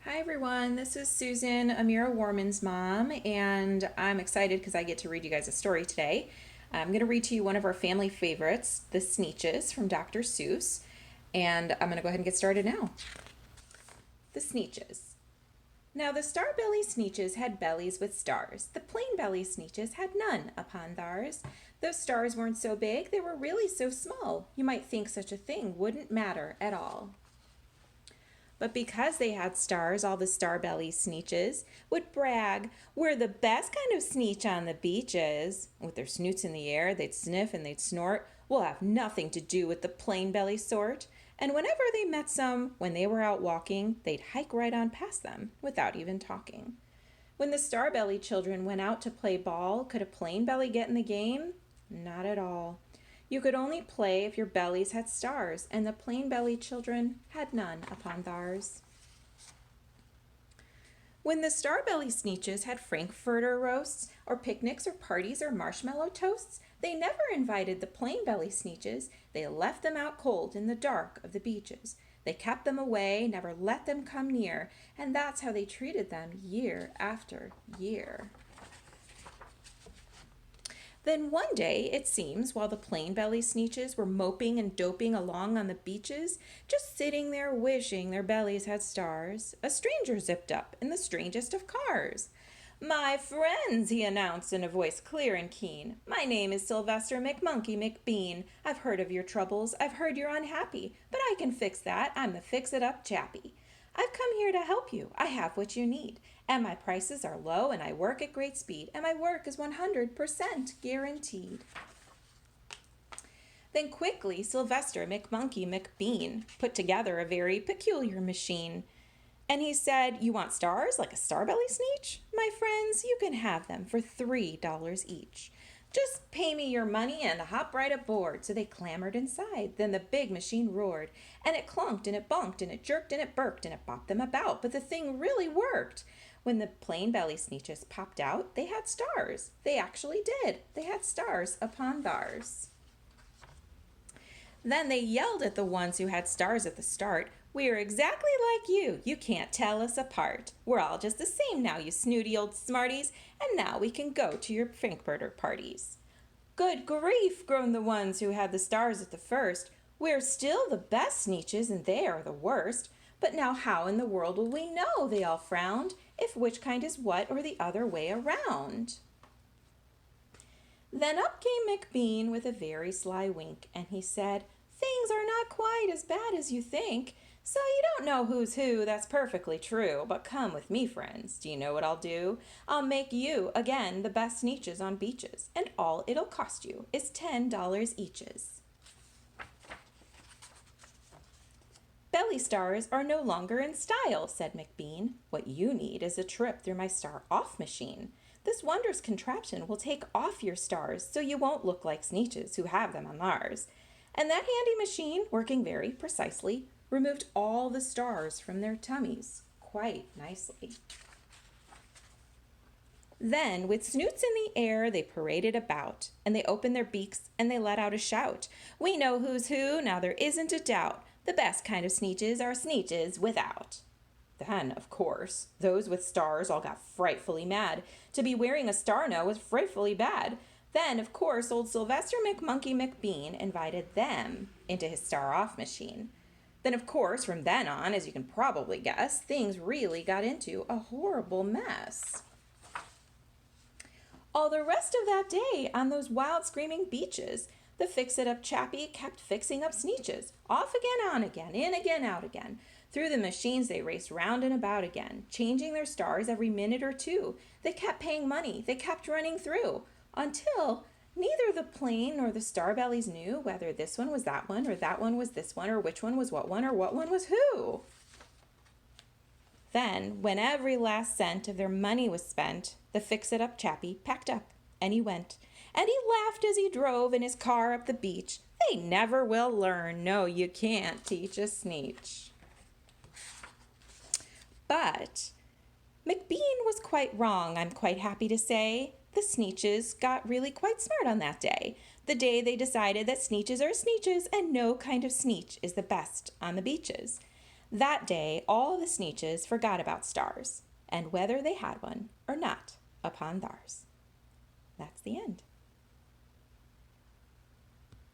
Hi everyone, this is Susan, Amira-Worman's mom, and I'm excited because I get to read you guys a story today. I'm going to read to you one of our family favorites, The Sneeches from Dr. Seuss, and I'm going to go ahead and get started now. The Sneeches. Now the star-belly Sneeches had bellies with stars. The plain-belly Sneeches had none upon theirs. Those stars weren't so big, they were really so small. You might think such a thing wouldn't matter at all. But because they had stars, all the star-belly Sneeches would brag, "We're the best kind of Sneech on the beaches." With their snoots in the air, they'd sniff and they'd snort. "We'll have nothing to do with the plain-belly sort." And whenever they met some, when they were out walking, they'd hike right on past them without even talking. When the star-belly children went out to play ball, could a plain belly get in the game? Not at all. You could only play if your bellies had stars, and the plain-bellied children had none upon theirs. When the star-belly Sneeches had frankfurter roasts, or picnics, or parties, or marshmallow toasts, they never invited the plain-belly Sneeches. They left them out cold in the dark of the beaches. They kept them away, never let them come near, and that's how they treated them year after year. Then one day, it seems, while the plain-belly Sneeches were moping and doping along on the beaches, just sitting there wishing their bellies had stars, a stranger zipped up in the strangest of cars. "My friends," he announced in a voice clear and keen, "my name is Sylvester McMonkey McBean. I've heard of your troubles, I've heard you're unhappy, but I can fix that, I'm the fix-it-up chappie. I've come here to help you, I have what you need, and my prices are low, and I work at great speed, and my work is 100% guaranteed." Then quickly Sylvester McMonkey McBean put together a very peculiar machine. And he said, "You want stars like a star-belly Sneech? My friends, you can have them for $3 each. Just pay me your money and hop right aboard." So they clambered inside. Then the big machine roared, and it clunked, and it bonked, and it jerked, and it burked, and it bopped them about. But the thing really worked. When the plain-belly Sneeches popped out, they had stars. They actually did. They had stars upon theirs. Then they yelled at the ones who had stars at the start, "We're exactly like you. You can't tell us apart. We're all just the same now, you snooty old smarties, and now we can go to your frankfurter parties." "Good grief," groaned the ones who had the stars at the first. "We're still the best Sneeches, and they are the worst. But now how in the world will we know," they all frowned, "if which kind is what or the other way around?" Then up came McBean with a very sly wink, and he said, "Things are not quite as bad as you think. So you don't know who's who, that's perfectly true. But come with me, friends. Do you know what I'll do? I'll make you, again, the best Sneeches on beaches, and all it'll cost you is $10 eaches." "Belly stars are no longer in style," said McBean. "What you need is a trip through my star-off machine. This wondrous contraption will take off your stars so you won't look like Sneeches who have them on theirs." And that handy machine, working very precisely, removed all the stars from their tummies quite nicely. Then, with snoots in the air, they paraded about, and they opened their beaks and they let out a shout. "We know who's who, now there isn't a doubt. The best kind of Sneeches are Sneeches without." Then, of course, those with stars all got frightfully mad. To be wearing a star now was frightfully bad. Then, of course, old Sylvester McMonkey McBean invited them into his star-off machine. Then, of course, from then on, as you can probably guess, things really got into a horrible mess. All the rest of that day, on those wild screaming beaches, the fix-it-up chappie kept fixing up Sneeches. Off again, on again, in again, out again. Through the machines they raced round and about again, changing their stars every minute or two. They kept paying money, they kept running through, until neither the plain nor the star-bellies knew whether this one was that one, or that one was this one, or which one was what one, or what one was who. Then, when every last cent of their money was spent, the fix-it-up chappie packed up, and he went. And he laughed as he drove in his car up the beach. They never will learn. No, you can't teach a Sneech. But McBean was quite wrong, I'm quite happy to say. The Sneeches got really quite smart on that day. The day they decided that Sneeches are Sneeches and no kind of Sneech is the best on the beaches. That day all the Sneeches forgot about stars, and whether they had one or not upon theirs. That's the end.